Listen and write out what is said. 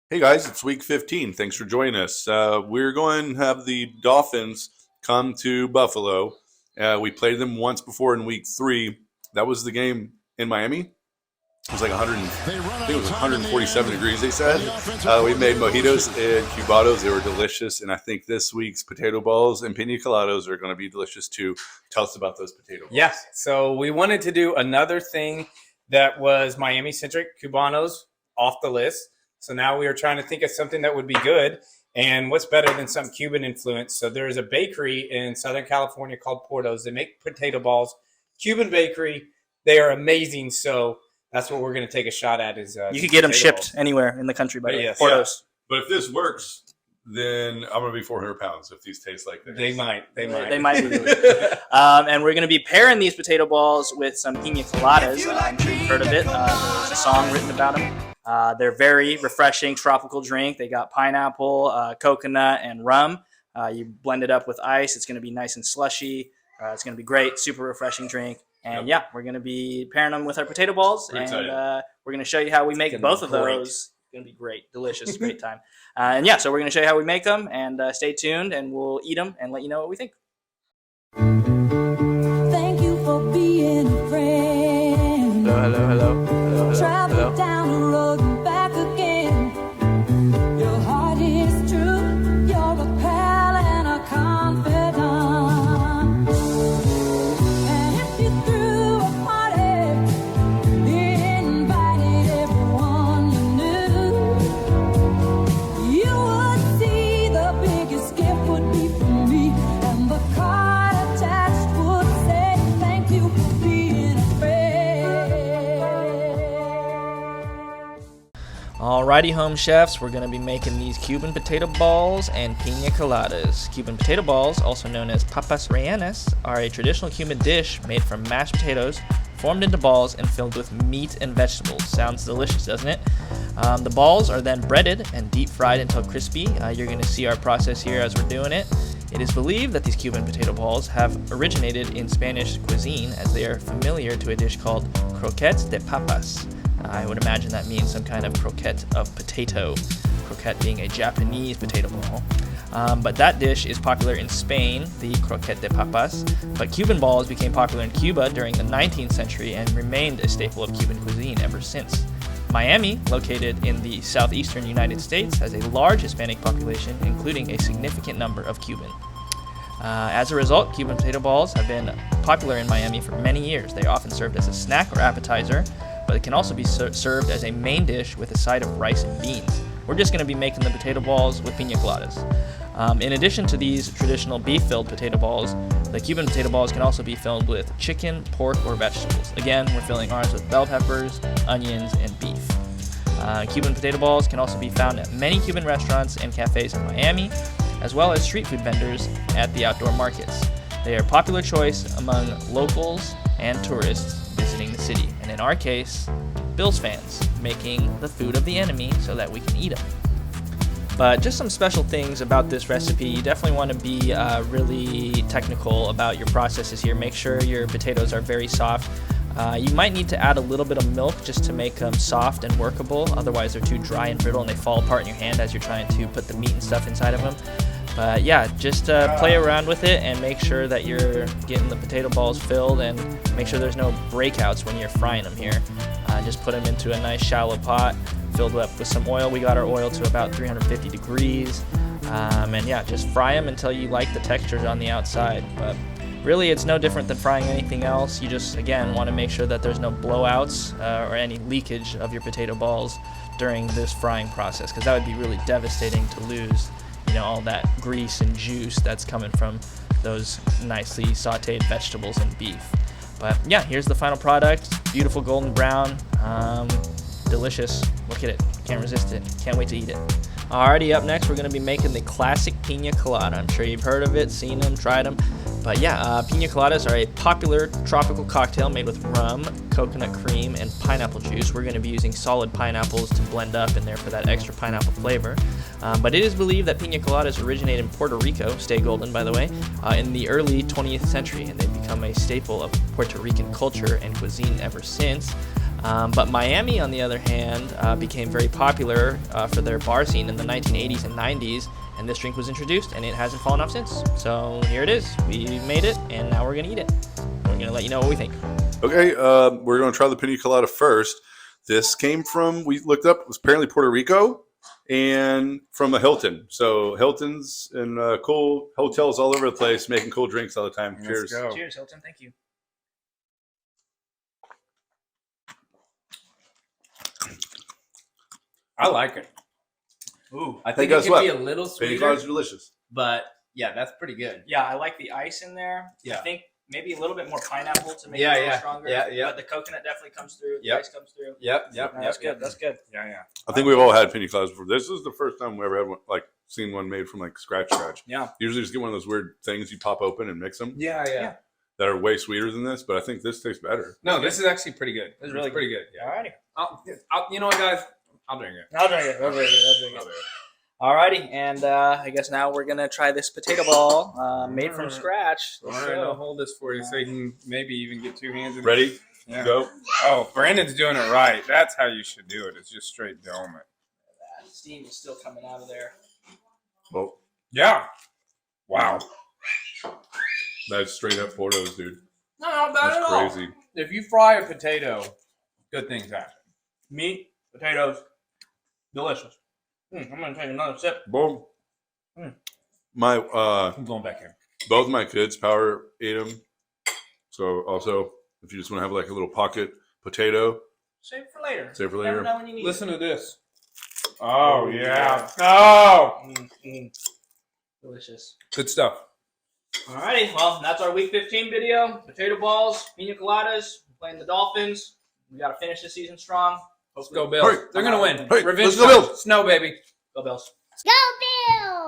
Hey guys, it's week 15. Thanks for joining us. We're going to have the Dolphins come to Buffalo. We played them once before in week 3. That was the game in Miami. It was like 100, I think it was 147 degrees, they said. We made mojitos and cubados. They were delicious. And I think this week's potato balls and piña coladas are going to be delicious too. Tell us about those potato balls. Yeah, so we wanted to do another thing that was Miami-centric, Cubanos off the list. So now we are trying to think of something that would be good. And what's better than some Cuban influence? So there is a bakery in Southern California called Porto's. They make potato balls. Cuban bakery. They are amazing. So that's what we're going to take a shot at. Is you could get them shipped anywhere in the country by Porto's. Yeah. But if this works, then I'm going to be 400 pounds if these taste like this. They might. They might. And we're going to be pairing these potato balls with some Piña Coladas. I'm sure you've heard of it. There's a song written about them. They're very refreshing tropical drink. They got pineapple, coconut, and rum. You blend it up with ice. It's going to be nice and slushy. It's going to be great. Super refreshing drink. And we're going to be pairing them with our potato balls. We're going to show you how we make both of those. It's going to be great. Delicious. Great time. So we're going to show you how we make them. And stay tuned, and we'll eat them and let you know what we think. Thank you for being a friend. Hello. Travel down the road and back again. Your heart is true. You're a pal and a confidant. And if you threw a party, invited everyone you knew, you would see the biggest gift would be from me, and the card attached would say thank you for being a friend. Alrighty, home chefs, we're going to be making these Cuban potato balls and piña coladas. Cuban potato balls, also known as papas rellenas, are a traditional Cuban dish made from mashed potatoes, formed into balls and filled with meat and vegetables. Sounds delicious, doesn't it? The balls are then breaded and deep fried until crispy. You're going to see our process here as we're doing it. It is believed that these Cuban potato balls have originated in Spanish cuisine, as they are familiar to a dish called croquettes de papas. I would imagine that means some kind of croquette of potato, croquette being a Japanese potato ball. But that dish is popular in Spain, the croquette de papas. But Cuban balls became popular in Cuba during the 19th century and remained a staple of Cuban cuisine ever since. Miami, located in the southeastern United States, has a large Hispanic population, including a significant number of Cuban. As a result, Cuban potato balls have been popular in Miami for many years. They are often served as a snack or appetizer, but it can also be served as a main dish with a side of rice and beans. We're just going to be making the potato balls with piña coladas. In addition to these traditional beef-filled potato balls, the Cuban potato balls can also be filled with chicken, pork, or vegetables. Again, we're filling ours with bell peppers, onions, and beef. Cuban potato balls can also be found at many Cuban restaurants and cafes in Miami, as well as street food vendors at the outdoor markets. They are a popular choice among locals and tourists visiting the city, and in our case, Bills fans, making the food of the enemy so that we can eat them. But just some special things about this recipe. You definitely want to be really technical about your processes here. Make sure your potatoes are very soft. You might need to add a little bit of milk just to make them soft and workable. Otherwise, they're too dry and brittle and they fall apart in your hand as you're trying to put the meat and stuff inside of them. But just play around with it and make sure that you're getting the potato balls filled, and make sure there's no breakouts when you're frying them here. Just put them into a nice shallow pot, filled up with some oil. We got our oil to about 350 degrees. Just fry them until you like the textures on the outside. But really, it's no different than frying anything else. You just, again, want to make sure that there's no blowouts or any leakage of your potato balls during this frying process, because that would be really devastating to lose all that grease and juice that's coming from those nicely sauteed vegetables and beef. But here's the final product. Beautiful golden brown. Delicious. Look at it. Can't resist it. Can't wait to eat it. Alrighty, up next we're going to be making the classic piña colada. I'm sure you've heard of it, seen them, tried them. But piña coladas are a popular tropical cocktail made with rum, coconut cream, and pineapple juice. We're going to be using solid pineapples to blend up in there for that extra pineapple flavor. But it is believed that piña coladas originated in Puerto Rico, stay golden by the way, in the early 20th century, and they've become a staple of Puerto Rican culture and cuisine ever since. But Miami, on the other hand, became very popular for their bar scene in the 1980s and 90s, and this drink was introduced, and it hasn't fallen off since. So here it is. We made it, and now we're going to eat it. We're going to let you know what we think. Okay, we're going to try the Piña Colada first. This came from, we looked up, it was apparently Puerto Rico and from a Hilton. So Hilton's and cool hotels all over the place making cool drinks all the time. Cheers. Let's go. Cheers, Hilton. Thank you. I like it. Ooh. I Hey, think it guess could what? be a little Piña sweeter, Colada's delicious. but yeah, that's pretty good. Yeah, I like the ice in there. Yeah. I think maybe a little bit more pineapple to make Yeah, it a little yeah. stronger. Yeah. But the coconut definitely comes through. The Yep. ice comes through. Yep. That's good. That's good. Yeah. I think we've all had Piña Coladas before. This is the first time we ever had one, like seen one made from like scratch. Yeah. Usually just get one of those weird things you pop open and mix them Yeah. that are way sweeter than this, but I think this tastes better. No, this is actually pretty good. It's really pretty good. Yeah. Alrighty. You know what, guys? I'll drink it. I'll drink it. Alrighty, and I guess now we're gonna try this potato ball made from scratch. All right, I'll hold this for you so you can maybe even get two hands in it. Ready? Yeah. Go. Oh, Brandon's doing it right. That's how you should do it. It's just straight dome it. That steam is still coming out of there. Oh, Yeah. Wow. that's straight up Portos, dude. No, not bad That's at all. crazy. If you fry a potato, good things happen. Meat, potatoes, delicious. I'm gonna take another sip. Boom. Mm. My I'm going back in. both my kids power ate them. So also, if you just want to have like a little pocket potato, Save it for later. Save it for Never later. know when you need Listen to this. Oh, Oh, yeah. yeah. Oh, Delicious. good stuff. Alrighty, well, that's our Week 15 video. Potato balls, Piña Coladas, playing the Dolphins. We got to finish the season strong. Let's go, Bills. Hurry. They're going to win. Hurry. Revenge Let's go, time. Bills. Snow, baby. Go Bills. Go Bill!